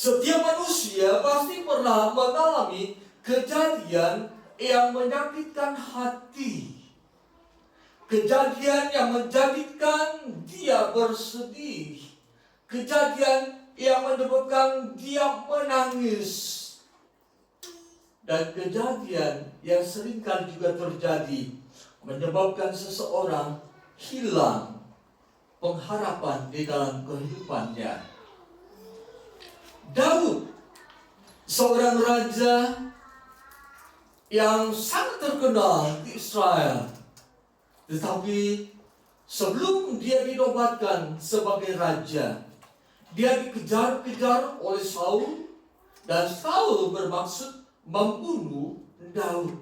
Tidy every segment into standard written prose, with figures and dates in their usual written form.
Setiap manusia pasti pernah mengalami kejadian yang menyakitkan hati. Kejadian yang menjadikan dia bersedih. Kejadian yang menyebabkan dia menangis. Dan kejadian yang seringkali juga terjadi menyebabkan seseorang hilang pengharapan di dalam kehidupannya. Daud, seorang raja yang sangat terkenal di Israel. Tetapi sebelum dia dinobatkan sebagai raja, dia dikejar-kejar oleh Saul, dan Saul bermaksud membunuh Daud.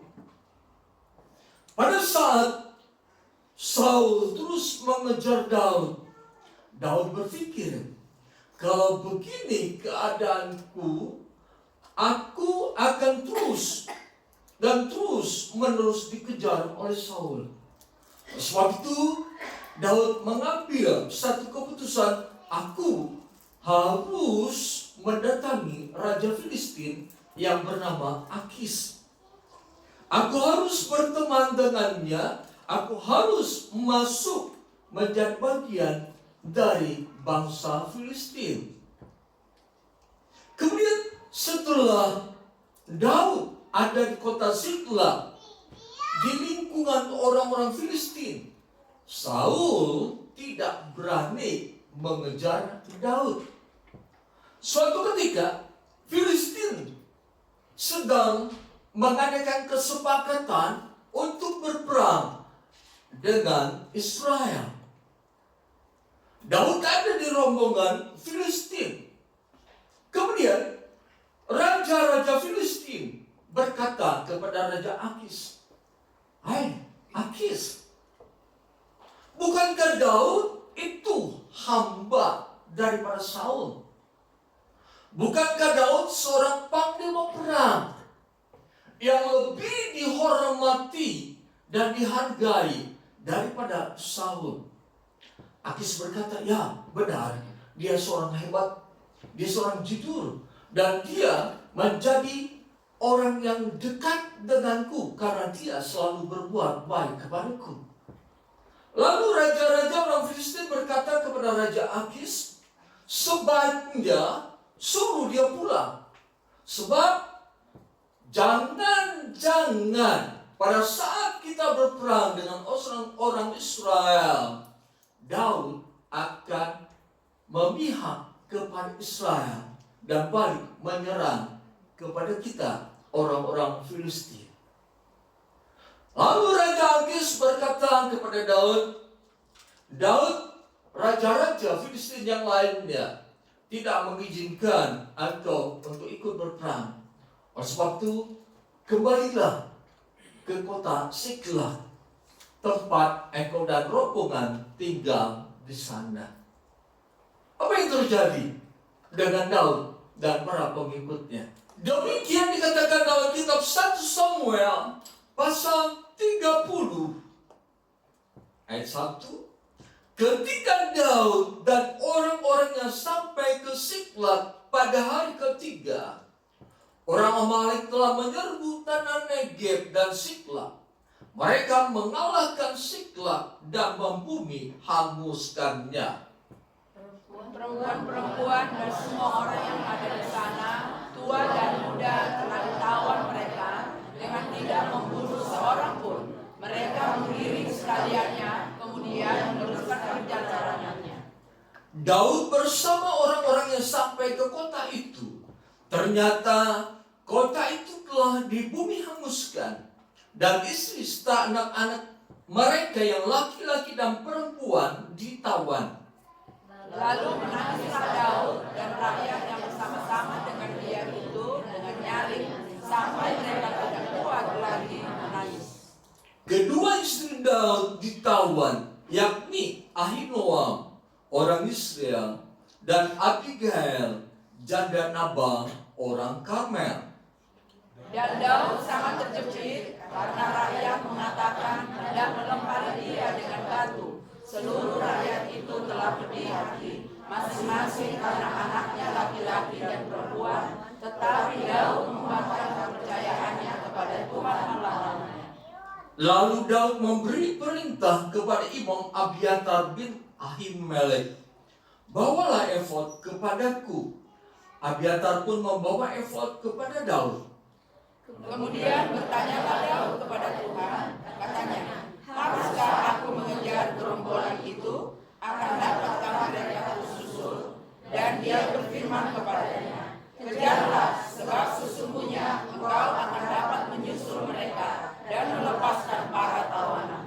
Pada saat Saul terus mengejar Daud, Daud berpikir, kalau begini keadaanku, aku akan terus menerus dikejar oleh Saul. Sebab itu Daud mengambil satu keputusan, aku harus mendatangi Raja Filistin yang bernama Akis. Aku harus berteman dengannya, aku harus masuk menjadi bagian dari bangsa Filistin. Kemudian setelah Daud ada di kota Siklag, di lingkungan orang-orang Filistin, Saul tidak berani mengejar Daud. Suatu ketika Filistin sedang mengadakan kesepakatan untuk berperang dengan Israel. Daud ada di rombongan Filistin. Kemudian raja-raja Filistin berkata kepada Raja Akis, "Hai Akis, bukankah Daud itu hamba daripada Saul? Bukankah Daud seorang panglima perang yang lebih dihormati dan dihargai daripada Saul?" Akis berkata, "Ya benar, dia seorang hebat, dia seorang jujur, dan dia menjadi orang yang dekat denganku karena dia selalu berbuat baik kepadaku." Lalu raja-raja orang Filistin berkata kepada Raja Akis, "Sebaiknya suruh dia pulang. Sebab jangan-jangan pada saat kita berperang dengan orang Israel, Daud akan memihak kepada Israel dan balik menyerang kepada kita, orang-orang Filistin." Lalu Raja Akis berkata kepada Daud, raja-raja Filistin yang lainnya tidak mengizinkan engkau untuk ikut berperang. Oleh sebab itu, kembalilah ke kota Siklag, tempat engkau dan rombongan tinggal di sana. Apa yang terjadi dengan Daud dan para pengikutnya? Demikian dikatakan dalam kitab 1 Samuel pasal 30 ayat 1. Ketika Daud dan orang-orangnya sampai ke Siklag pada hari ketiga, orang Amalek telah menyerbu tanah Negeb dan Siklag. Mereka mengalahkan Siklag dan membumi hanguskannya. Perempuan-perempuan dan semua orang yang ada di sana, tua dan muda, telah ditawan mereka dengan tidak membunuh seorang pun. Mereka mengiring sekaliannya, kemudian meneruskan perjalanannya. Daud bersama orang-orang yang sampai ke kota itu. Ternyata kota itu telah dibumi hanguskan, dan istri serta anak-anak mereka yang laki-laki dan perempuan ditawan. Lalu menangislah Daud dan rakyat yang bersama-sama dengan dia itu dengan nyaring, sampai mereka tidak kuat lagi menangis. Kedua istri Daud ditawan, yakni Ahinoam, orang Israel, dan Abigail, janda Nabal, orang Karmel. Dan Daud sangat terkejut karena rakyat mengatakan hendak melempari dia dengan batu. Seluruh rakyat itu telah pedih hati masing-masing karena anaknya laki-laki dan perempuan, tetapi Daud menguatkan kepercayaannya kepada Tuhan Allahnya. Lalu Daud memberi perintah kepada Imam Abiatar bin Ahimelek, bawalah efod kepadaku. Abiatar pun membawa efod kepada Daud. Kemudian bertanyalah Daud kepada Tuhan, katanya, haruskah aku mengejar gerombolan itu? Akan dapatkah mereka tersusul? Dan dia berfirman kepadanya, kejarlah, sebab sesungguhnya engkau akan dapat menyusul mereka dan melepaskan para tawanan.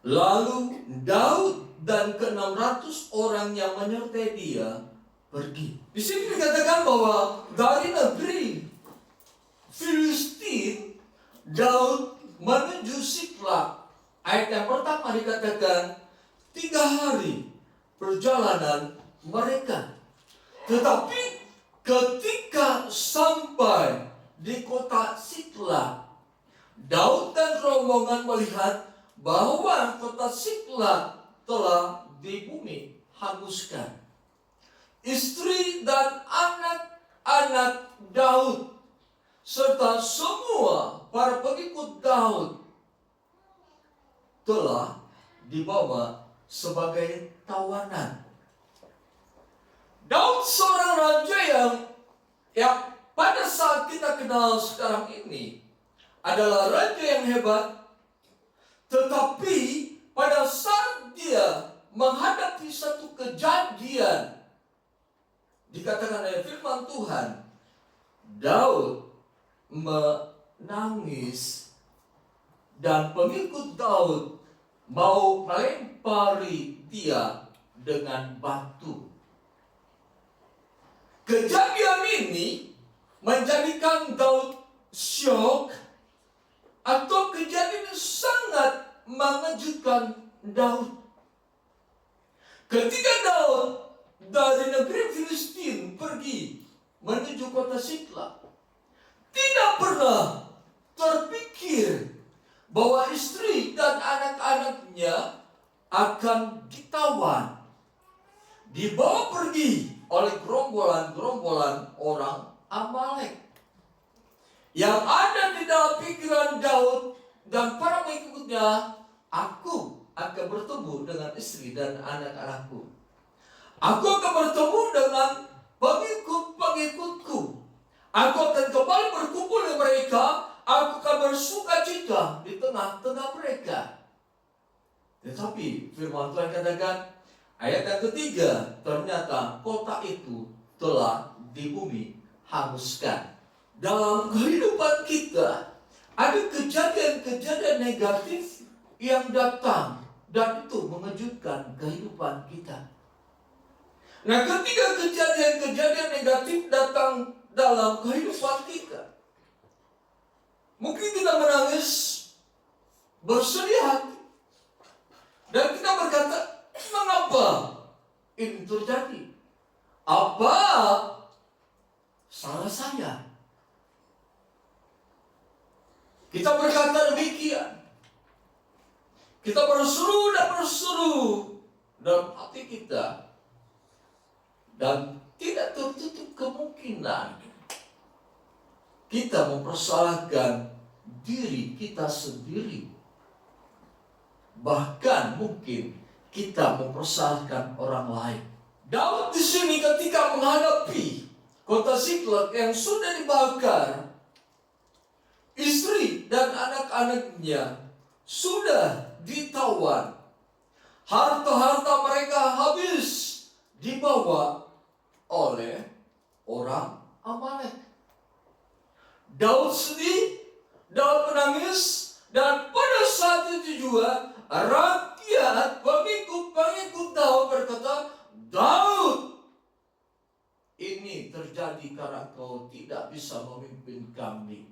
Lalu Daud dan ke-600 orang yang menyertai dia pergi. Di sini dikatakan bahwa dari negeri Filistin, Daud menuju Siklag. Ayat yang pertama dikatakan 3 hari perjalanan mereka. Tetapi ketika sampai di kota Siklag, Daud dan rombongan melihat bahwa kota Siklag telah di bumi hanguskan. Istri dan anak-anak Daud serta semua para pengikut Daud telah dibawa sebagai tawanan. Daud seorang raja yang pada saat kita kenal sekarang ini adalah raja yang hebat, tetapi pada saat dia menghadapi satu kejadian, dikatakan oleh firman Tuhan, Daud menangis dan pengikut Daud mau melempari dia dengan batu. Kejadian ini menjadikan Daud syok, atau kejadian yang sangat mengejutkan Daud. Ketika Daud dari negeri Filistin pergi menuju kota Siklag, tidak pernah terpikir bahwa istri dan anak-anaknya akan ditawan, dibawa pergi oleh gerombolan-gerombolan orang Amalek. Yang ada di dalam pikiran Daud dan para pengikutnya, aku akan bertemu dengan istri dan anak-anakku. Aku akan bertemu dengan pengikut-pengikutku. Aku akan kembali berkumpul dengan mereka. Aku akan bersuka cita di tengah-tengah mereka. Tetapi firman Tuhan katakan, ayat yang ketiga, ternyata kota itu telah di bumi hanguskan. Dalam kehidupan kita ada kejadian-kejadian negatif yang datang dan itu mengejutkan kehidupan kita. Nah, ketika kejadian-kejadian negatif datang dalam kehidupan kita, mungkin kita menangis, bersedih hati, dan kita berkata, mengapa ini terjadi? Apa salah saya? Kita berkata demikian. Kita berseru dan berseru dalam hati kita. Dan tidak tertutup kemungkinan kita mempersalahkan diri kita sendiri. Bahkan mungkin kita mempersalahkan orang lain. Daud di sini ketika menghadapi kota Siklag yang sudah dibakar, istri dan anak-anaknya sudah ditawan, harta-harta mereka habis dibawa oleh orang Amalek. Daud sedih, Daud menangis, dan pada saat itu juga rakyat, pengikut-pengikut Daud berkata, Daud, ini terjadi karena kau tidak bisa memimpin kami.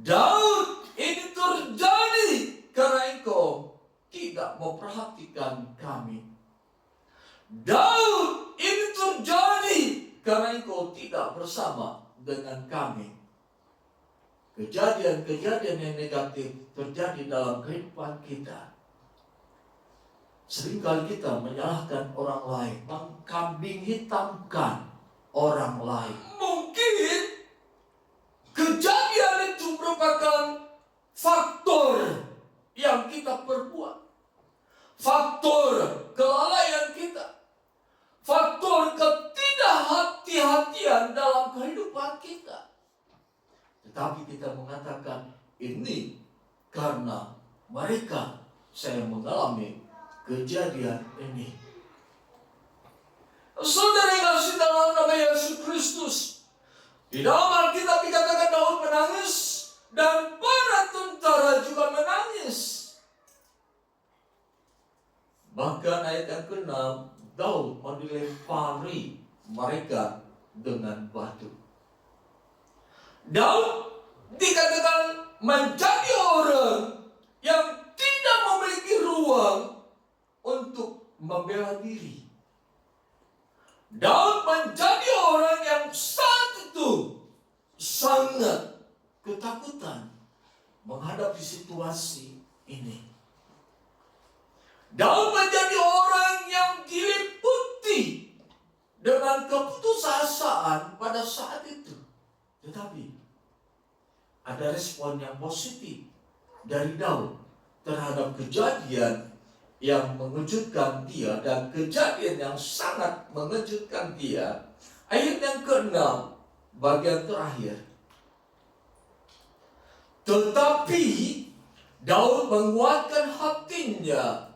Daud, ini terjadi karena engkau tidak memperhatikan kami. Daud, ini terjadi karena engkau tidak bersama dengan kami. Kejadian-kejadian yang negatif terjadi dalam kehidupan kita. Seringkali kita menyalahkan orang lain, mengkambing hitamkan orang lain. Mungkin kejadian itu merupakan faktor yang kita perbuat, faktor kelalaian kita, faktor ketidakhati-hatian dalam kehidupan kita. Tetapi kita mengatakan ini karena mereka saya mengalami kejadian ini. Saudara yang kasih dalam nama Yesus Kristus, di dalam Alkitab dikatakan Daud menangis dan para tentara juga menangis. Bahkan ayat yang ke-6, Daud dilempari mereka dengan batu. Daud dikatakan menjadi orang yang tidak memiliki ruang untuk membela diri. Daud menjadi orang yang saat itu sangat ketakutan menghadapi situasi ini. Daud menjadi orang yang diliputi dengan keputusasaan pada saat itu. Tetapi ada respon yang positif dari Daud terhadap kejadian yang mengejutkan dia dan kejadian yang sangat mengejutkan dia. Ayat yang ke-6 bagian terakhir. Tetapi Daud menguatkan hatinya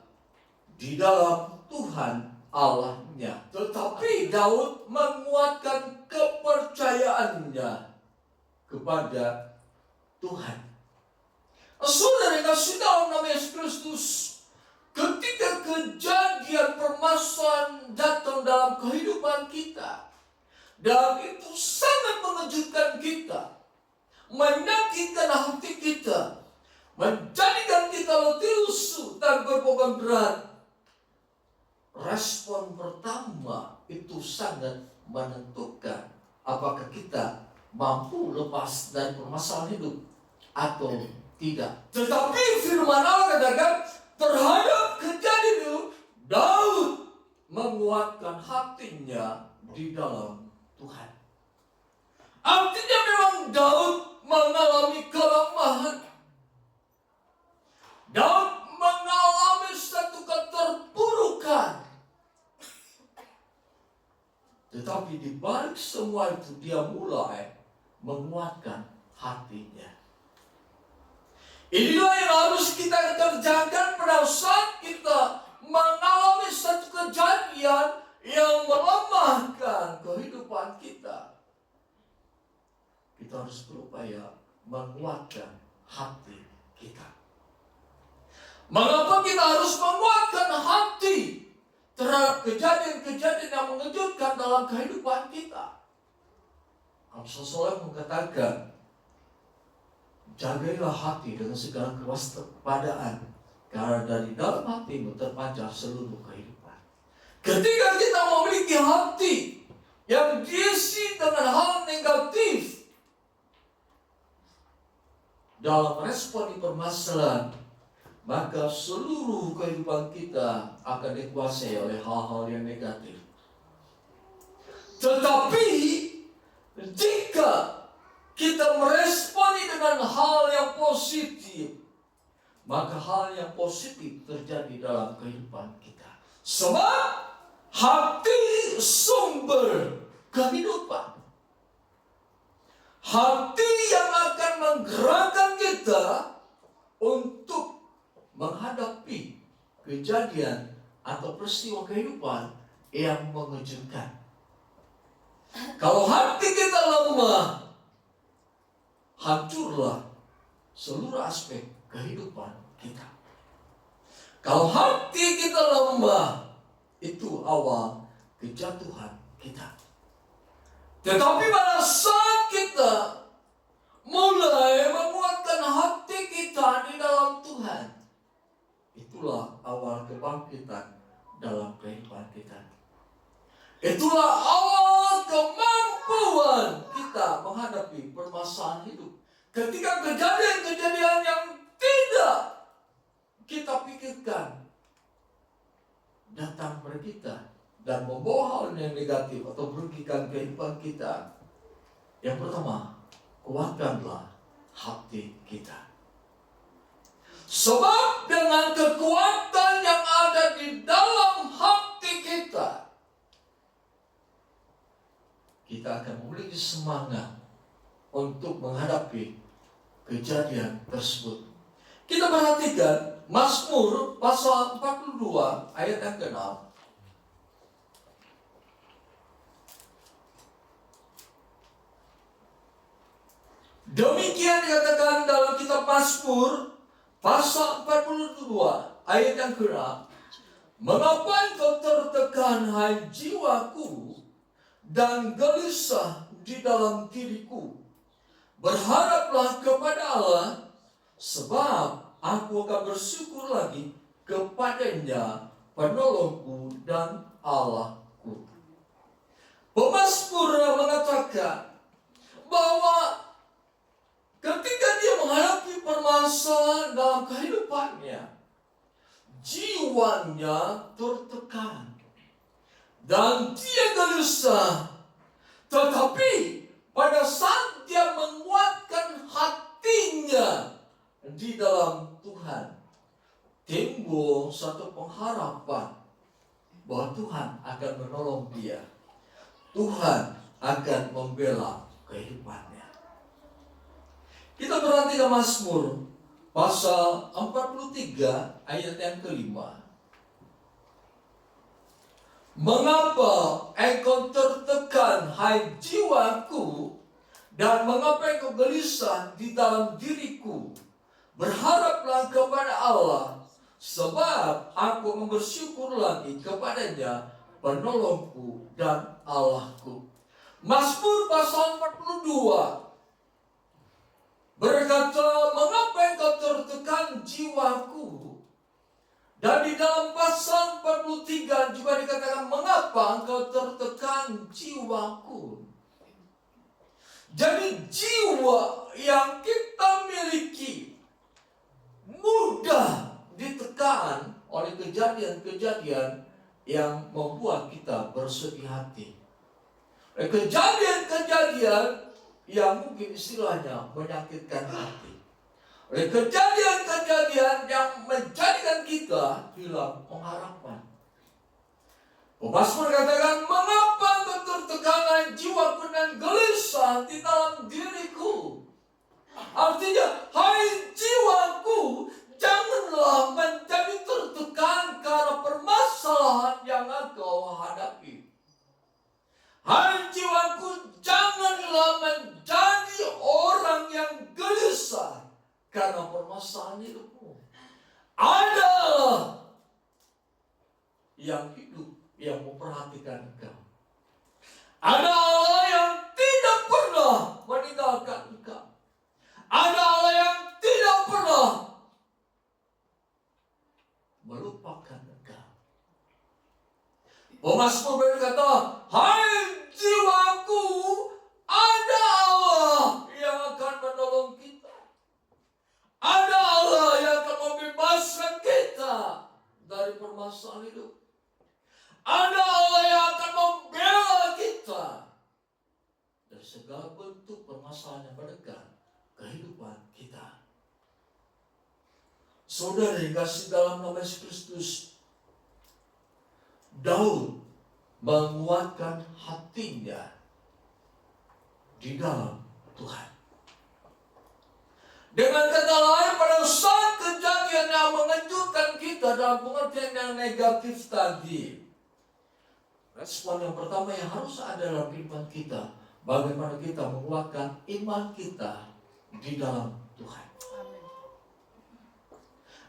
di dalam Tuhan Allahnya. Tetapi Daud menguatkan kepercayaannya kepada Tuhan. Saudara yang kasih dalam nama Yesus Kristus, ketika kejadian permasalahan datang dalam kehidupan kita, dan itu sangat mengejutkan kita, menyakitkan hati kita, menjadikan kita letih lesu dan berbobot berat. Respon pertama itu sangat menentukan apakah kita mampu lepas dari permasalahan hidup atau tidak. Tetapi firman Allah katakan terhadap kejadian itu Daud menguatkan hatinya di dalam Tuhan. Artinya memang Daud mengalami kelemahan. Daud mengalami satu keterpurukan. Tetapi di balik semua itu dia mulai menguatkan hatinya. Inilah yang harus kita kerjakan pada saat kita mengalami satu kejadian yang melemahkan kehidupan kita. Kita harus berupaya menguatkan hati kita. Mengapa kita harus menguatkan hati terhadap kejadian-kejadian yang mengejutkan dalam kehidupan kita? Seseorang mengatakan, jagailah hati dengan segala kewaspadaan, karena dari dalam hatimu terpancar seluruh kehidupan. Ketika kita memiliki hati yang diisi dengan hal negatif, dalam respon permasalahan, maka seluruh kehidupan kita akan dikuasai oleh hal-hal yang negatif. Tetapi jika kita meresponi dengan hal yang positif, maka hal yang positif terjadi dalam kehidupan kita. Sebab hati sumber kehidupan. Hati yang akan menggerakkan kita untuk menghadapi kejadian atau peristiwa kehidupan yang mengejutkan. Kalau hati kita lemah, hancurlah seluruh aspek kehidupan kita. Kalau hati kita lemah, itu awal kejatuhan kita. Tetapi pada saat kita mulai menguatkan hati kita di dalam Tuhan, itulah awal kebangkitan dalam kehidupan kita. Itulah awal kemampuan kita menghadapi permasalahan hidup. Ketika kejadian-kejadian yang tidak kita pikirkan datang pada kita dan membawa hal yang negatif atau merugikan kehidupan kita, yang pertama, kuatkanlah hati kita. Sebab dengan kekuatan yang ada di dalam hati kita, kita akan memiliki semangat untuk menghadapi kejadian tersebut. Kita perhatikan Mazmur pasal 42 ayat yang ke-6. Demikian dikatakan dalam kitab Mazmur pasal 42 ayat yang ke-6. Mengapa engkau tertekan, hai jiwaku, dan gelisah di dalam diriku? Berharaplah kepada Allah, sebab aku akan bersyukur lagi kepadanya, penolongku dan Allahku. Pemazmur mengatakan bahwa ketika dia menghadapi permasalahan dalam kehidupannya, jiwanya tertekan dan dia gelisah. Tetapi pada saat dia menguatkan hatinya di dalam Tuhan, timbul satu pengharapan bahwa Tuhan akan menolong dia. Tuhan akan membela kehidupannya. Kita perhatikan Mazmur pasal 43 ayat yang ke-5. Mengapa engkau tertekan, hai jiwaku, dan mengapa engkau gelisah di dalam diriku? Berharaplah kepada Allah, sebab aku bersyukur lagi kepadanya, penolongku dan Allahku. Mazmur pasal 42 berkata, mengapa engkau tertekan jiwaku? Dan di dalam pasal 43 juga dikatakan, mengapa engkau tertekan jiwaku? Jadi jiwa yang kita miliki mudah ditekan oleh kejadian-kejadian yang membuat kita bersedih hati. Kejadian-kejadian yang mungkin istilahnya menyakitkan hati. Oleh kejadian-kejadian yang menjadikan kita hilang pengharapan. Pemazmur katakan, mengapa engkau tertekan jiwaku dan gelisah di dalam diriku? Artinya, hai jiwaku, janganlah menjadi tertekan karena permasalahan yang engkau hadapi. Hai jiwaku, janganlah menjadi orang yang gelisah karena permasalahan hidupmu. Ada yang hidup, yang memperhatikan engkau. Ada Allah yang tidak pernah meninggalkan engkau. Ada Allah yang tidak pernah melupakan engkau. Pemazmur berkata, hai jiwaku, ada Allah yang akan menolong kita. Ada Allah yang akan membebaskan kita dari permasalahan hidup. Ada Allah yang akan membela kita dari segala bentuk permasalahan yang berdekat kehidupan kita. Saudara yang kasih dalam nama Yesus Kristus, Daud menguatkan hatinya di dalam Tuhan. Dengan kata lain, pada saat kejadian yang mengejutkan kita dalam pengertian yang negatif tadi, respon yang pertama yang harus ada dalam kehidupan kita, bagaimana kita menguatkan iman kita di dalam Tuhan.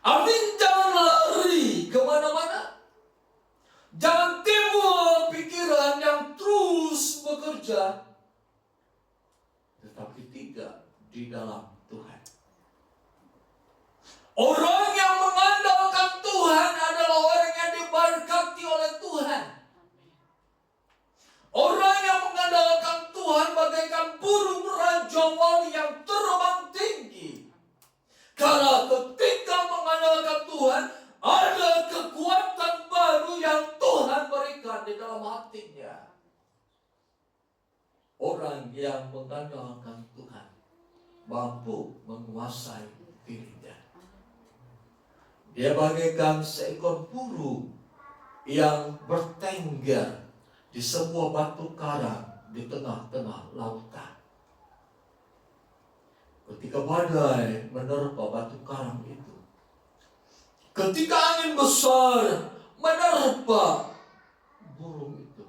Artinya jangan lari kemana-mana. Jangan timbul pikiran yang terus bekerja, tetapi tidak di dalam Tuhan. Orang yang mengandalkan Tuhan adalah orang yang diberkati oleh Tuhan. Orang yang mengandalkan Tuhan bagaikan burung rajawali yang terbang tinggi. Karena ketika mengandalkan Tuhan, ada kekuatan baru sesuatu yang Tuhan berikan di dalam hatinya. Orang yang mengandalkan Tuhan mampu menguasai dirinya. Dia bagaikan seekor burung yang bertengger di sebuah batu karang di tengah-tengah lautan. Ketika badai menerpa batu karang itu, ketika angin besar menerpa burung itu,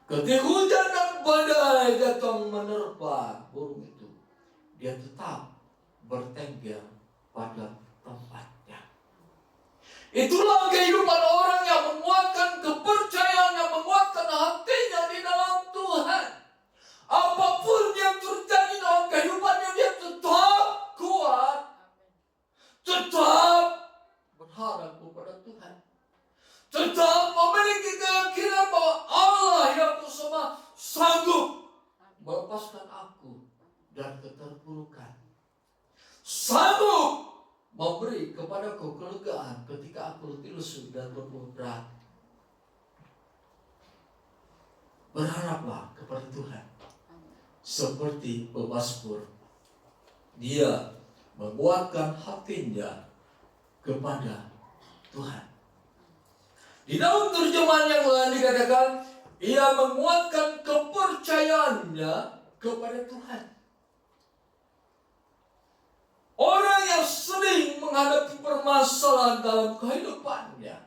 ketika hujan dan badai datang menerpa burung itu, dia tetap bertengger pada tempatnya. Itulah kehidupan orang yang menguatkan kepercayaan, yang menguatkan hatinya di dalam Tuhan. Apapun yang terjadi dalam kehidupannya, dia tetap kuat, tetap berharap kepada Tuhan, tetap memiliki keyakinan bahwa Allah yang bersama sanggup melepaskan aku dari keterpurukan, sanggup memberi kepadaku kelegaan ketika aku letih lesu dan berpuluh berat. Berharaplah kepada Tuhan. Seperti pemazmur, dia menguatkan hatinya kepada Tuhan. Di dalam terjemahan yang lain dikatakan, ia menguatkan kepercayaannya kepada Tuhan. Orang yang sering menghadapi permasalahan dalam kehidupannya,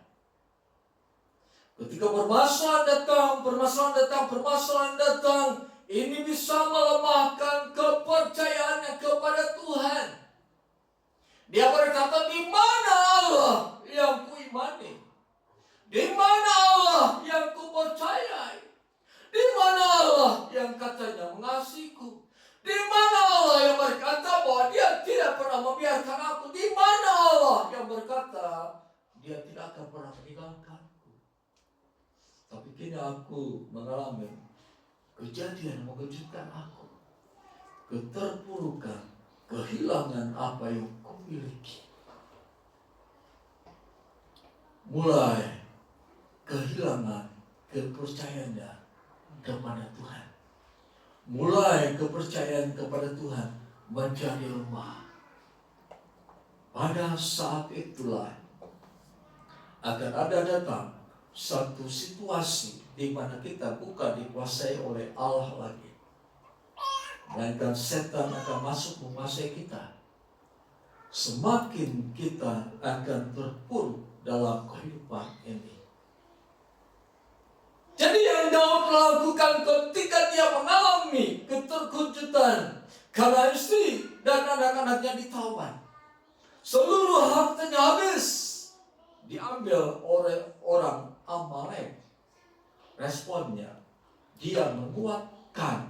ketika permasalahan datang, ini bisa melemahkan kepercayaannya kepada Tuhan. Dia berkata, di mana Allah yang kuimani? Di mana Allah yang kupercayai? Di mana Allah yang katanya mengasihiku? Di mana Allah yang berkata bahwa dia tidak pernah membiarkan aku? Di mana Allah yang berkata dia tidak akan pernah meninggalkanku? Tapi kini aku mengalami kejadian mengejutkan aku. Keterpurukan, kehilangan apa yang kumiliki. Mulai kehilangan kepercayaannya kepada Tuhan. Mulai kepercayaan kepada Tuhan menjadi lemah. Pada saat itulah akan ada datang satu situasi di mana kita bukan dikuasai oleh Allah lagi, melainkan setan akan masuk menguasai kita. Semakin kita akan terpuruk dalam kehidupan ini. Jadi yang Daud lakukan ketika dia mengalami keterkejutan karena istri dan anak-anaknya ditawan, seluruh hartanya habis, diambil oleh orang Amalek. Responnya, dia menguatkan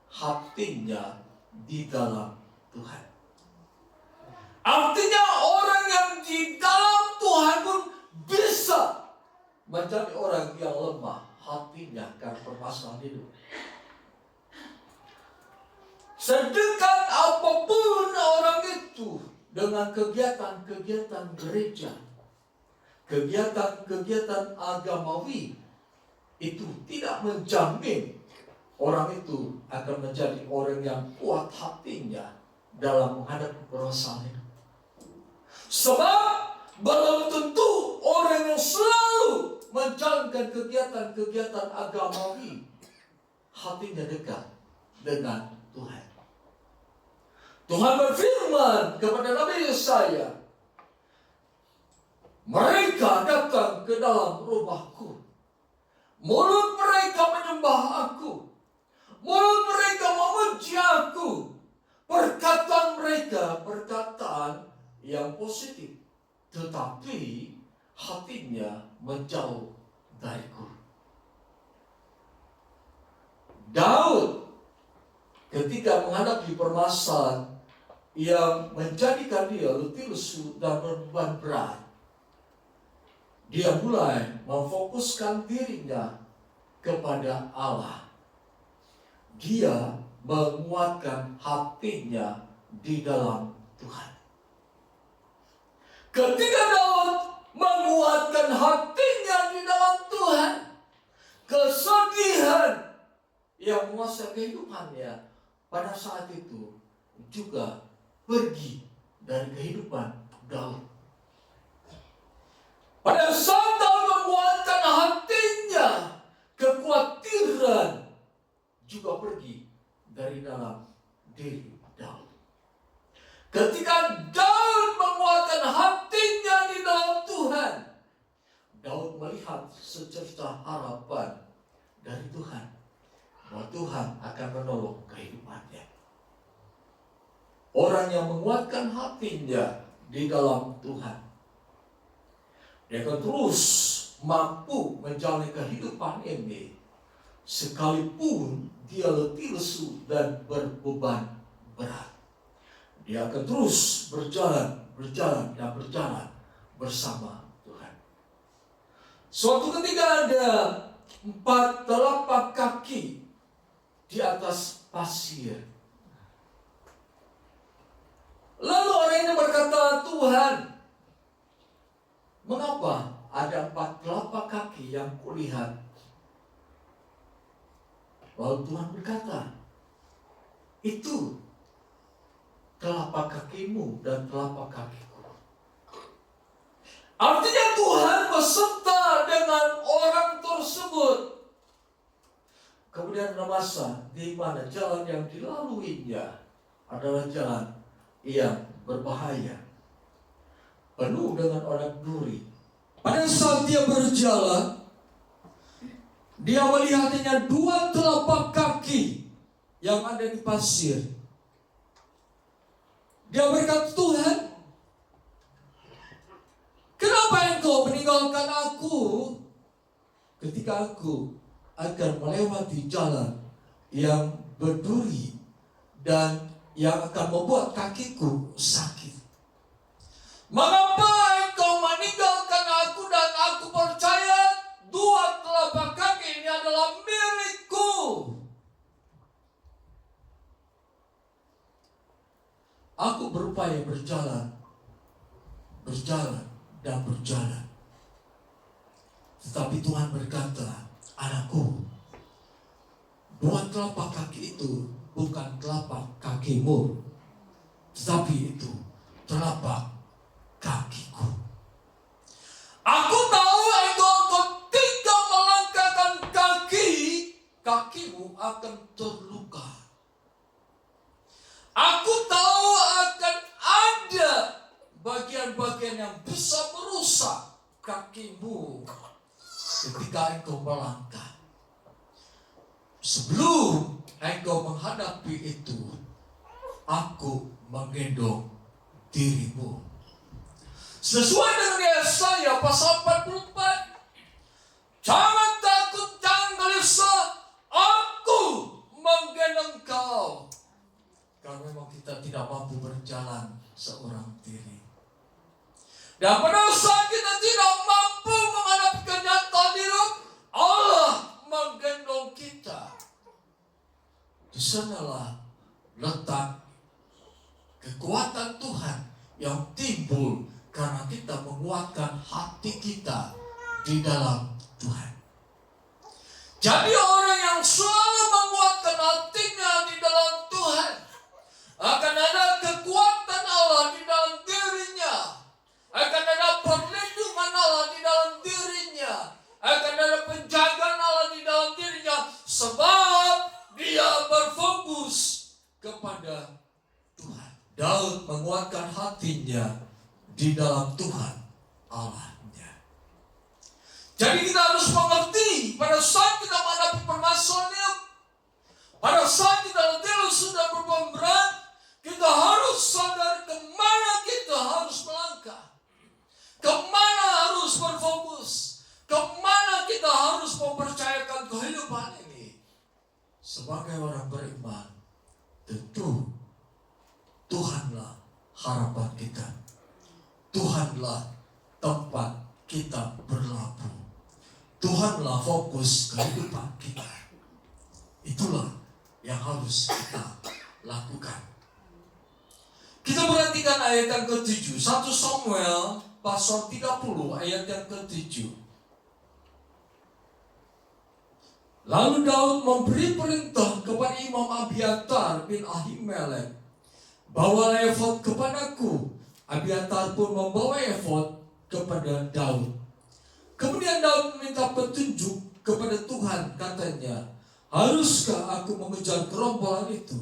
hatinya di dalam Tuhan. Artinya orang yang di dalam Tuhan pun bisa menjadi orang yang lemah hatinya karena permasalahan hidup. Sedekat apapun orang itu dengan kegiatan-kegiatan gereja, kegiatan-kegiatan agamawi, itu tidak menjamin orang itu akan menjadi orang yang kuat hatinya dalam menghadapi permasalahan hidup. Sebab belum tentu orang yang selalu menjalankan kegiatan-kegiatan agamawi hatinya dekat dengan Tuhan. Tuhan berfirman kepada Nabi Yesaya, mereka datang ke dalam rumahku, mulut mereka menyembah aku, mulut mereka memuji aku, perkataan mereka perkataan yang positif, tetapi hatinya menjauh dariku. Daud ketika menghadapi permasalahan yang menjadikan dia letih lesu dan beban berat, dia mulai memfokuskan dirinya kepada Allah. Dia menguatkan hatinya di dalam Tuhan. Ketika Daud menguatkan hatinya di dalam Tuhan. Kesedihan yang menguasai kehidupannya pada saat itu juga pergi dari kehidupan Daud. Pada saat Daud menguatkan hatinya, kekhawatiran juga pergi dari dalam diri Daud. Ketika Daud menguatkan hatinya di dalam Tuhan, Daud melihat secercah harapan dari Tuhan, bahwa Tuhan akan menolong kehidupannya. Orang yang menguatkan hatinya di dalam Tuhan, dia akan terus mampu menjalani kehidupan ini, sekalipun dia letih lesu dan berbeban berat. Dia akan terus berjalan bersama Tuhan. Suatu ketika ada 4 telapak kaki di atas pasir. Lalu orang ini berkata, Tuhan, mengapa ada 4 telapak kaki yang kulihat? Lalu Tuhan berkata, itu telapak kakimu dan telapak kakiku. Artinya Tuhan beserta dengan orang tersebut. Kemudian ada masa di mana jalan yang dilaluinya adalah jalan yang berbahaya, penuh dengan onak duri. Pada saat dia berjalan, dia melihatnya 2 telapak kaki yang ada di pasir. Dia berkata, Tuhan, kenapa engkau meninggalkan aku ketika aku akan melewati jalan yang berduri dan yang akan membuat kakiku sakit? Mengapa engkau meninggalkan aku dan aku percaya 2 telapak kaki ini adalah milikku? Aku berupaya berjalan. Tetapi Tuhan berkata, anakku, 2 telapak kaki itu bukan telapak kakimu, tetapi itu telapak kakiku. Aku tahu engkau ketika melangkahkan kaki, kakimu akan terluka. Aku tahu akan ada bagian-bagian yang bisa merusak kakimu ketika engkau melangkah. Sebelum engkau menghadapi itu, aku menggendong dirimu. Sesuai dengan Yesaya pasal 44, jangan takut, jangan gelisah, aku menggendong kau. Karena memang kita tidak mampu berjalan seorang diri. Dan pada saat kita tidak mampu menghadapi kenyataan hidup, Allah menggendong kita. Di sanalah letak kekuatan Tuhan yang timbul karena kita menguatkan hati kita di dalam Tuhan. Jadi orang yang selalu menguatkan hatinya di dalam Tuhan, akan ada kekuatan Allah di dalam dirinya, akan ada perlindungan Allah di dalam dirinya, akan ada penjagaan Allah di dalam dirinya, sebab dia berfokus kepada Tuhan. Daud menguatkan hatinya di dalam Tuhan Allahnya. Jadi kita harus mengerti pada saat kita menghadapi permasalahan, pada saat kita letih sudah berbeban berat, kita harus sadar kemana kita harus melangkah, kemana harus berfokus, kemana kita harus mempercayakan kehidupan ini. Sebagai orang beriman, tentu Tuhanlah harapan kita. Tuhanlah tempat kita berlabuh. Tuhanlah fokus kehidupan kita. Itulah yang harus kita lakukan. Kita perhatikan ayat yang ke-7, 1 Samuel pasal 30 ayat yang ke-7. Lalu Daud memberi perintah kepada Imam Abiatar bin Ahimelek, bawalah efod kepadaku. Abiatar pun membawa efod kepada Daud. Kemudian Daud meminta petunjuk kepada Tuhan, katanya, haruskah aku mengejar gerombolan itu?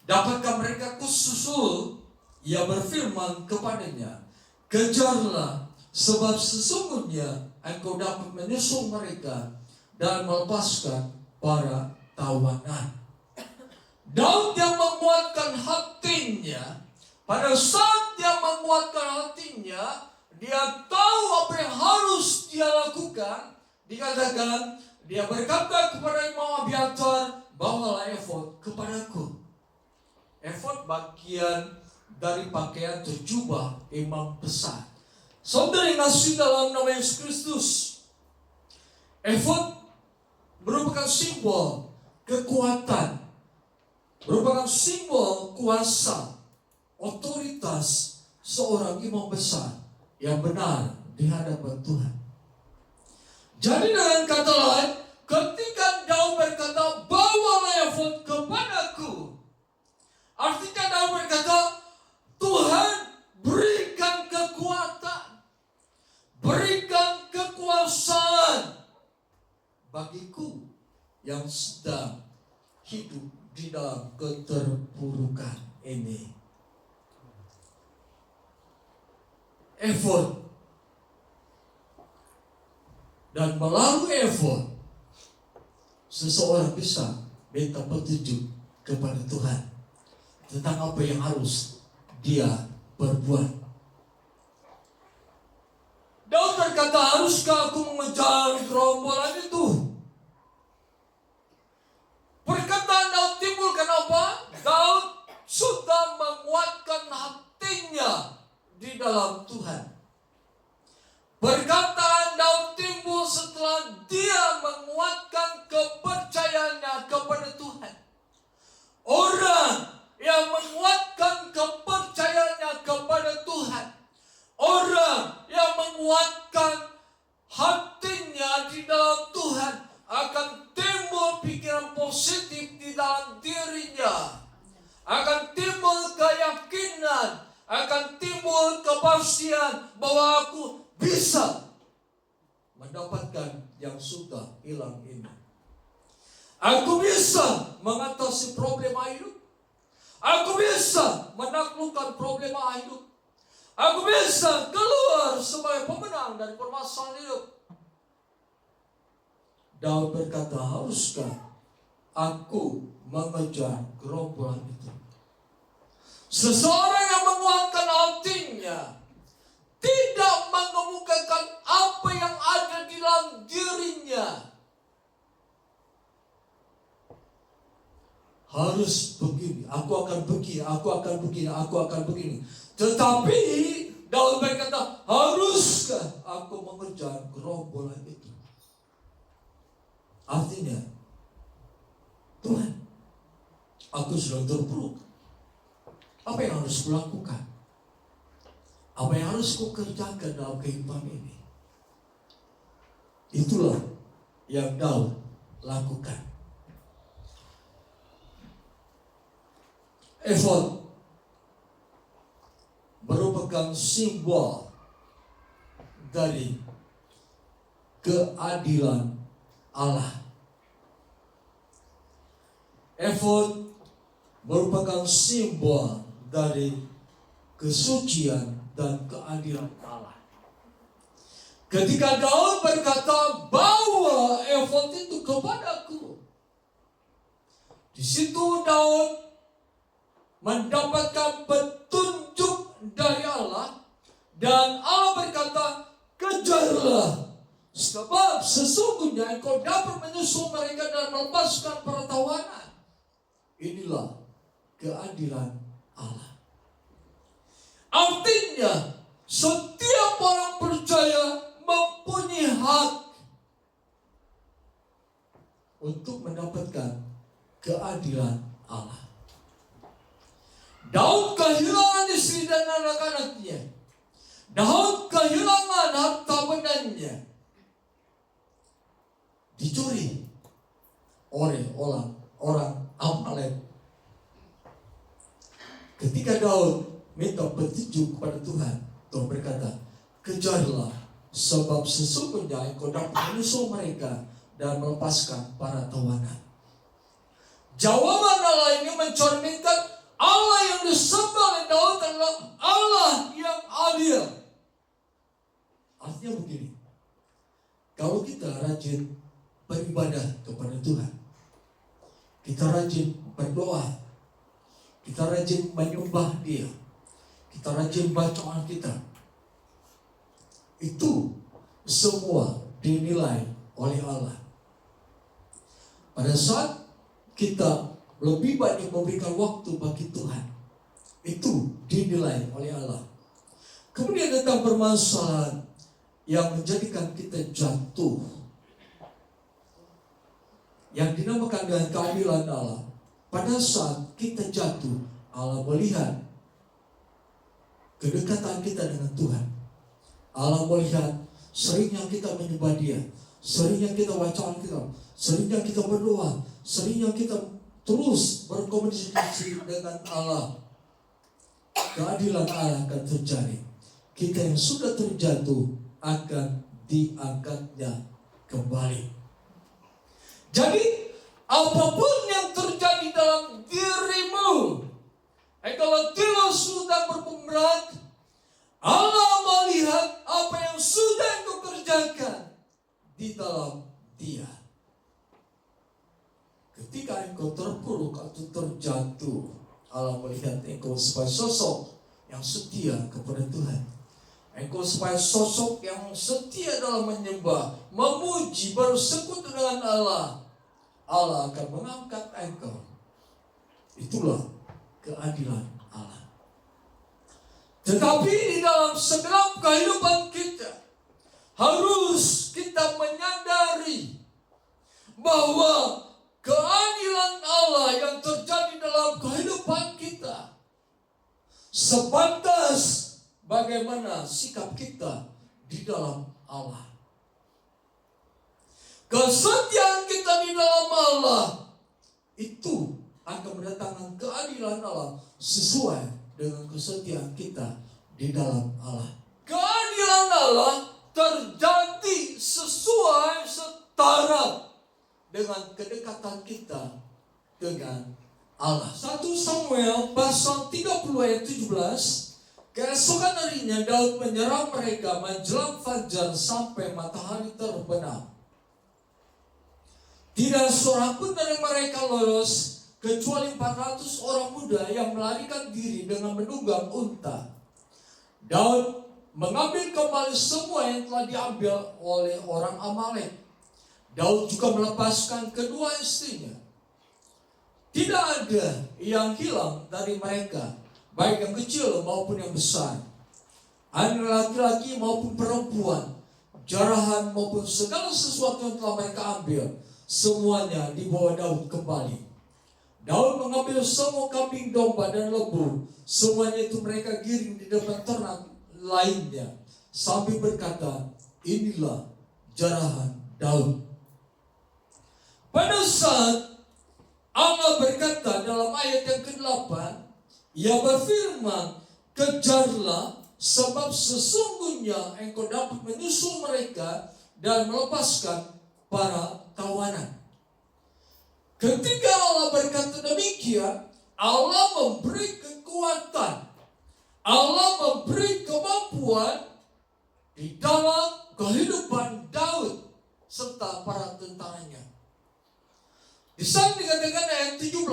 Dapatkah mereka kususul? Ia berfirman kepadanya, kejarlah, sebab sesungguhnya engkau dapat menyusul mereka dan melepaskan para tawanan. Daud yang menguatkan hatinya, pada saat dia menguatkan hatinya, dia tahu apa yang harus dia lakukan. Dikatakan, dia berkata kepada Imam Abiatar, bawalah efod kepadaku. Efod bagian dari pakaian atau jubah imam besar. Saudara yang kasih dalam nama Yesus Kristus, efod merupakan simbol kekuatan, merupakan simbol kuasa, otoritas seorang imam besar yang benar di hadapan Tuhan. Jadi dengan kata lain, ketika Daud berkata, bawalah efod kepadaku, artinya Daud berkata, Tuhan berikan kekuatan, berikan kekuasaan bagiku yang sedang hidup di dalam keterpurukan ini. Efod, dan melalui efod seseorang bisa minta petunjuk kepada Tuhan tentang apa yang harus dia berbuat. Daud berkata, haruskah aku mengejar gerombolan itu? Perkataan Daud timbul kenapa? Daud sudah menguatkan hatinya di dalam Tuhan. Perkataan Daud timbul setelah dia menguatkan kepercayaannya kepada Tuhan. Orang yang menguatkan kepercayaannya kepada Tuhan, orang yang menguatkan hatinya di dalam Tuhan, akan timbul pikiran positif di dalam dirinya, akan timbul keyakinan, akan timbul kepastian bahwa aku bisa mendapatkan yang sudah hilang ini. Aku bisa mengatasi problema hidup. Aku bisa menaklukkan problema hidup. Aku bisa keluar sebagai pemenang dari permasalahan hidup. Daud berkata, haruskah aku mengejar gerombolan itu? Seseorang yang menguatkan hatinya tidak mengemukakan apa yang ada di dalam dirinya. Harus begini, aku akan begini, aku akan begini, aku akan begini. Tetapi Daud berkata, haruskah aku mengejar gerombolan itu? Artinya, Tuhan, aku sedang terpuruk. Apa yang harus kulakukan? Apa yang harus kukerjakan dalam kehidupan ini? Itulah yang Daud lakukan. Efod merupakan simbol dari keadilan Allah. Efod merupakan simbol dari kesucian dan keadilan Allah. Ketika Daud berkata, bawa efod itu kepadaku, di situ Daud mendapatkan petunjuk dari Allah, dan Allah berkata, kejarlah, sebab sesungguhnya engkau dapat menyusul mereka dan melepaskan para tawanan. Inilah keadilan Allah. Artinya, setiap orang percaya mempunyai hak untuk mendapatkan keadilan Allah. Daud kehilangan istri dan anak-anaknya. Daud kehilangan Ketika Daud minta petunjuk kepada Tuhan, Tuhan berkata, kejarlah, sebab sesungguhnya engkau dapat menyusul mereka dan melepaskan para tawanan. Jawaban Allah ini mencerminkan Allah yang disembah oleh Daud adalah Allah yang adil. Artinya begini, kalau kita rajin beribadah kepada Tuhan, kita rajin berdoa, kita rajin menyembah Dia, kita rajin baca Alkitab, itu semua dinilai oleh Allah. Pada saat kita lebih banyak memberikan waktu bagi Tuhan, itu dinilai oleh Allah. Kemudian tentang permasalahan yang menjadikan kita jatuh, yang dinamakan dengan keadilan Allah. Pada saat kita jatuh, Allah melihat kedekatan kita dengan Tuhan. Allah melihat seringnya kita menyembah Dia, seringnya kita baca Alkitab, seringnya kita berdoa, seringnya kita terus berkomunikasi dengan Allah. Keadilan Allah akan terjadi. Kita yang sudah terjatuh akan diangkatnya kembali. Jadi apapun yang terjadi dalam dirimu, kalau dia sudah berpemerat, Allah melihat apa yang sudah engkau kerjakan di dalam Dia. Ketika engkau terpuruk atau terjatuh, Allah melihat engkau sebagai sosok yang setia kepada Tuhan. Engkau sebagai sosok yang setia dalam menyembah, memuji, bersekutu dengan Allah. Allah akan mengangkat engkau. Itulah keadilan Allah. Tetapi di dalam segenap kehidupan kita, harus kita menyadari bahwa keadilan Allah yang terjadi dalam kehidupan kita sepantas bagaimana sikap kita di dalam Allah. Kesetiaan kita di dalam Allah itu akan mendatangkan keadilan Allah sesuai dengan kesetiaan kita di dalam Allah. Keadilan Allah terjadi sesuai setara dengan kedekatan kita dengan Allah. 1 Samuel pasal 30 ayat 17. Keesokan harinya Daud menyerang mereka menjelang fajar sampai matahari terbenam. Tidak seorang pun dari mereka lolos, kecuali 400 orang muda yang melarikan diri dengan menunggang unta. Daud mengambil kembali semua yang telah diambil oleh orang Amalek. Daud juga melepaskan kedua istrinya. Tidak ada yang hilang dari mereka, baik yang kecil maupun yang besar, anak laki-laki maupun perempuan, jarahan maupun segala sesuatu yang telah mereka ambil, semuanya dibawa Daud kembali. Daud mengambil semua kambing, domba, dan lembu, semuanya itu mereka giring di depan ternak lainnya, sambil berkata, inilah jarahan Daud. Pada saat Allah berkata dalam ayat yang ke-8, Ia berfirman, kejarlah, sebab sesungguhnya engkau dapat menyusul mereka dan melepaskan para tawanan. Ketika Allah berkata demikian, Allah memberi kekuatan, Allah memberi kemampuan di dalam kehidupan Daud serta para tentaranya. Di sana dikatakan ayat 17,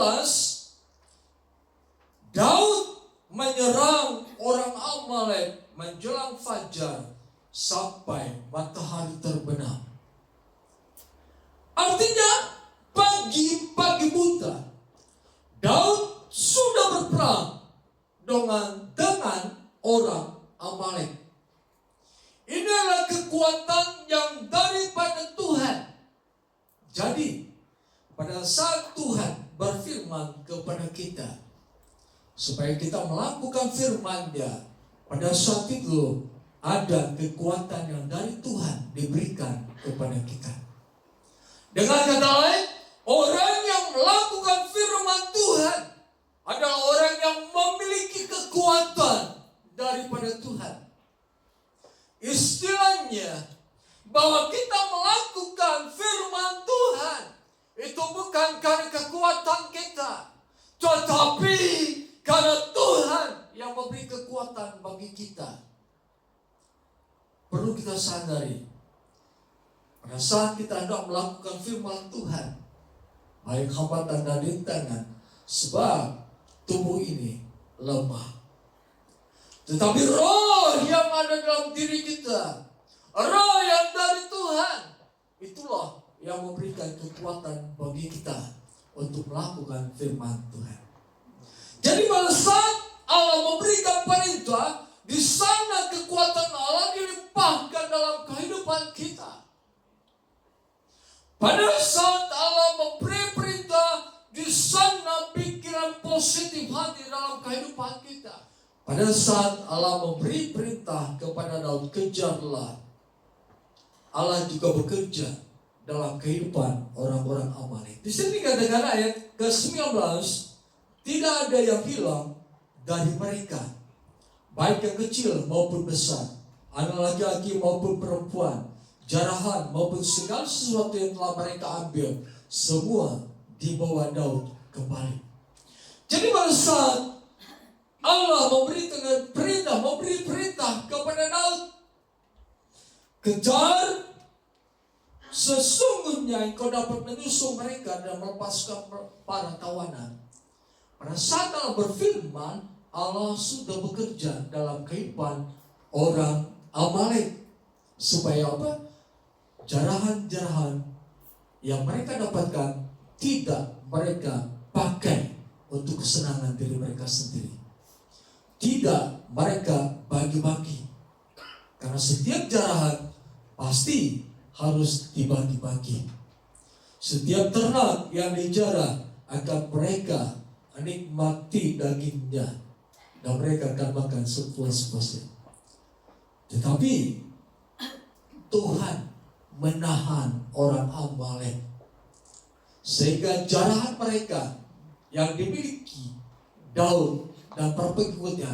Daud menyerang orang Amalek menjelang fajar sampai matahari terbenam. Artinya pagi buta Daud sudah berperang dengan orang Amalek. Ini adalah kekuatan yang daripada Tuhan. Jadi pada saat Tuhan berfirman kepada kita supaya kita melakukan firman-Nya, pada saat itu ada kekuatan yang dari Tuhan diberikan kepada kita. Dengan kata lain, orang yang melakukan firman Tuhan adalah orang yang memiliki daripada Tuhan. Istilahnya bahwa kita melakukan firman Tuhan itu bukan karena kekuatan kita, tetapi karena Tuhan yang memberi kekuatan bagi kita. Perlu kita sadari, pada saat kita hendak melakukan firman Tuhan, banyak hambatan dan rintangan, sebab tubuh ini lemah. Tetapi roh yang ada dalam diri kita, roh yang dari Tuhan, itulah yang memberikan kekuatan bagi kita untuk melakukan firman Tuhan. Jadi pada saat Allah memberikan perintah, di sana kekuatan Allah dilimpahkan dalam kehidupan kita. Pada saat Allah memberi perintah, di sana pikiran positif hadir dalam kehidupan kita. Pada saat Allah memberi perintah kepada Daud, kejarlah, Allah juga bekerja dalam kehidupan orang-orang Amalek. Di sini katakan ayat ke-19, tidak ada yang hilang dari mereka, baik yang kecil maupun besar, anak laki-laki maupun perempuan, jarahan maupun segala sesuatu yang telah mereka ambil, semua dibawa Daud kembali. Jadi pada saat Allah memberi perintah kepada Daud, kejar, sesungguhnya engkau dapat menyusul mereka dan melepaskan para tawanan. Pada saat Allah berfirman, Allah sudah bekerja dalam kehidupan orang Amalek, supaya apa? Jarahan-jarahan yang mereka dapatkan tidak mereka pakai untuk kesenangan diri mereka sendiri. Tidak mereka bagi-bagi. Karena setiap jarahan pasti harus dibagi-bagi. Setiap ternak yang dijarah akan mereka nikmati dagingnya, dan mereka akan makan sepuas-puasnya. Tetapi Tuhan menahan orang Amalek, sehingga jarahan mereka yang dimiliki Daud dan para pengikutnya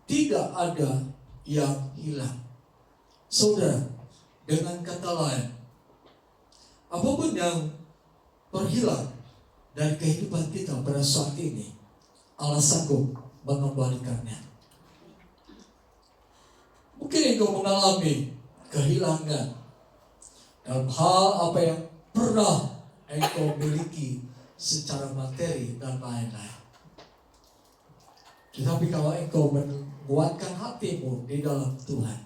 tidak ada yang hilang. Saudara, dengan kata lain, apapun yang terhilang dari kehidupan kita pada saat ini, Allah sanggup mengembalikannya. Mungkin engkau mengalami kehilangan dalam hal apa yang pernah engkau miliki secara materi dan lain-lain. Tetapi kalau engkau menguatkan hatimu di dalam Tuhan,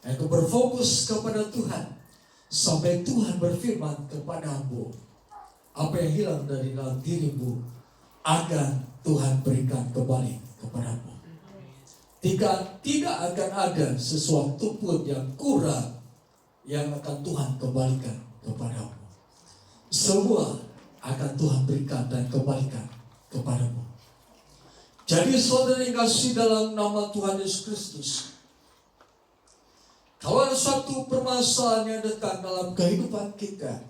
engkau berfokus kepada Tuhan, sampai Tuhan berfirman kepadamu, apa yang hilang dari dalam dirimu akan Tuhan berikan kembali kepadamu. Tidak akan ada sesuatu pun yang kurang yang akan Tuhan kembalikan kepadamu. Semua akan Tuhan berikan dan kembalikan kepadamu. Jadi saudara yang kasih dalam nama Tuhan Yesus Kristus, kalau ada suatu permasalahan yang datang dalam kehidupan kita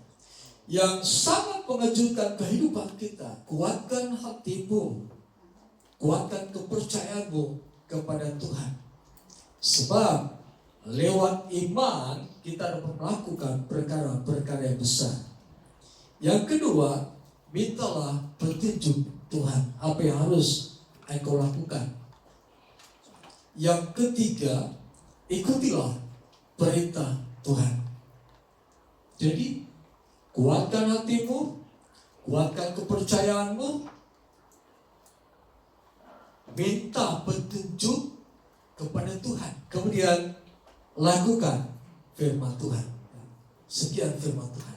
yang sangat mengejutkan kehidupan kita, kuatkan hatimu, kuatkan kepercayaanmu kepada Tuhan. Sebab lewat iman kita dapat melakukan perkara-perkara yang besar. Yang kedua, mintalah petunjuk Tuhan, apa yang harus engkau lakukan. Yang ketiga, ikutilah perintah Tuhan. Jadi kuatkan hatimu, kuatkan kepercayaanmu, minta petunjuk kepada Tuhan, kemudian lakukan firman Tuhan. Sekian firman Tuhan.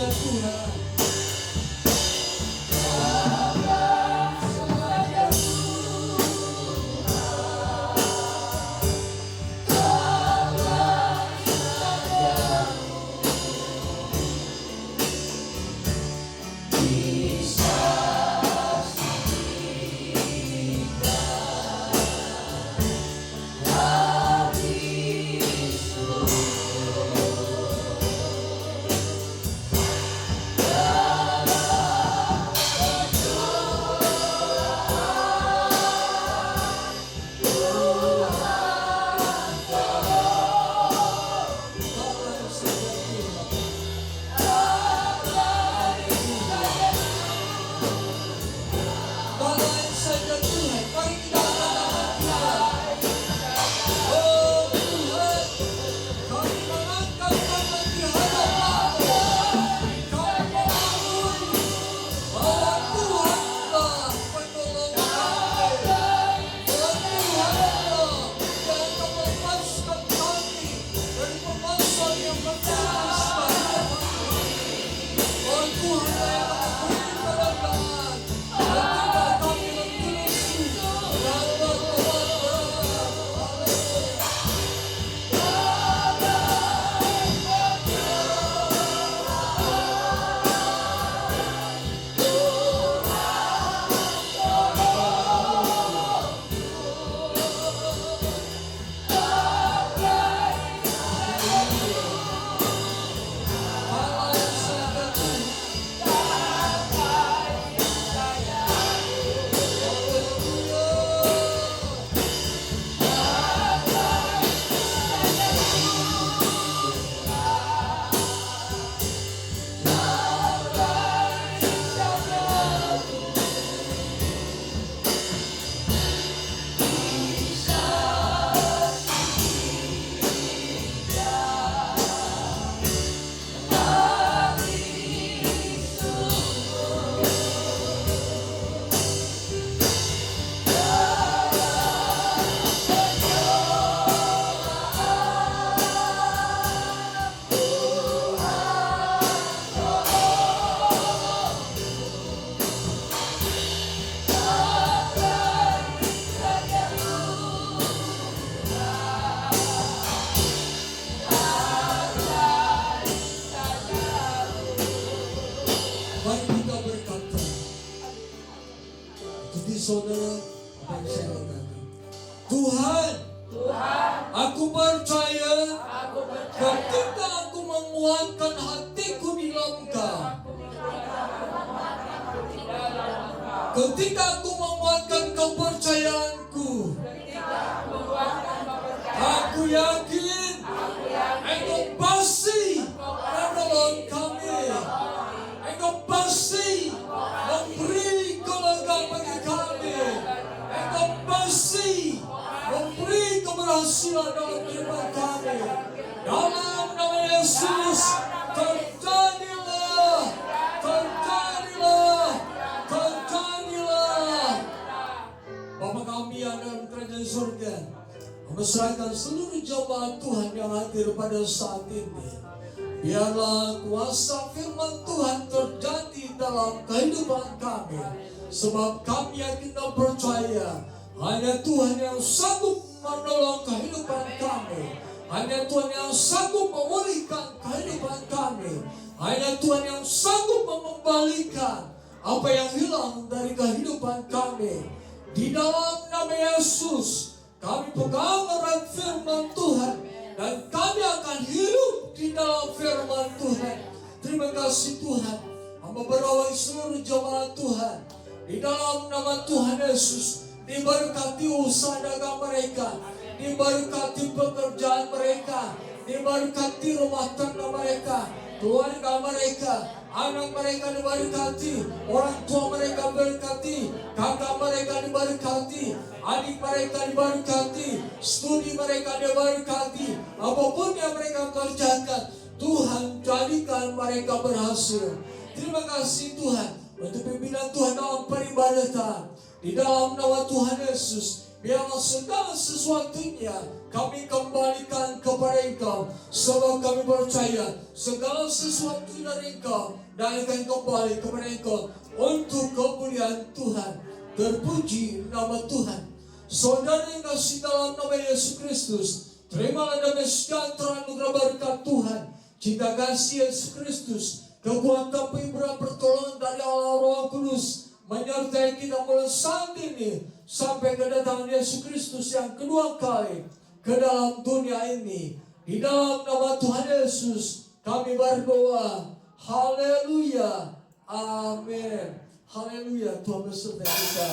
saja Tuhan. Saudara, apa yang saya katakan? Tuhan, aku percaya ketika aku menguatkan hatiku di dalam Engkau, ketika aku menguatkan kepercayaanku, aku yakin Engkau pasti menolong kami, Engkau pasti memberi kelegaan bagi kami, Engkau pasti memberi keberhasilan dalam kehidupan kami. Dalam nama Yesus, terjadilah, terjadilah, terjadilah. Bapa kami yang dalam kerajaan surga, menyerahkan seluruh jemaat Tuhan yang hadir pada saat ini. Biarlah kuasa firman Tuhan terjadi dalam kehidupan kami. Sebab kami yakin dan percaya hanya Tuhan yang sanggup menolong kehidupan kami. Hanya Tuhan yang sanggup memulihkan kehidupan kami. Hanya Tuhan yang sanggup mengembalikan apa yang hilang dari kehidupan kami. Di dalam nama Yesus, kami pegang erat firman Tuhan dan kami akan hidup di dalam firman Tuhan. Terima kasih Tuhan. Hamba berdoa seluruh jemaat Tuhan di dalam nama Tuhan Yesus, diberkati usaha dagang mereka, diberkati pekerjaan mereka, diberkati rumah tangga mereka, keluarga mereka, anak mereka diberkati, orang tua mereka diberkati, kakak mereka diberkati, adik mereka diberkati, studi mereka diberkati. Apapun yang mereka kerjakan, Tuhan jadikan mereka berhasil. Terima kasih Tuhan untuk pimpinan Tuhan dalam peribadatan. Di dalam nama Tuhan Yesus, biarlah segala sesuatunya kami kembalikan kepada Engkau, sebab kami percaya segala sesuatu dari Engkau dan akan kembali kepada Engkau untuk kemuliaan Tuhan. Terpuji nama Tuhan. Saudara yang kasih dalam nama Yesus Kristus, terimalah damai sejahtera anugerah berkat Tuhan, cinta kasih Yesus Kristus, kekuatan pemberian pertolongan dari Allah Roh Kudus menyertai kita mulai saat ini sampai kedatangan Yesus Kristus yang kedua kali ke dalam dunia ini. Di dalam nama Tuhan Yesus kami berdoa. Haleluya. Amin. Haleluya. Tuhan beserta kita.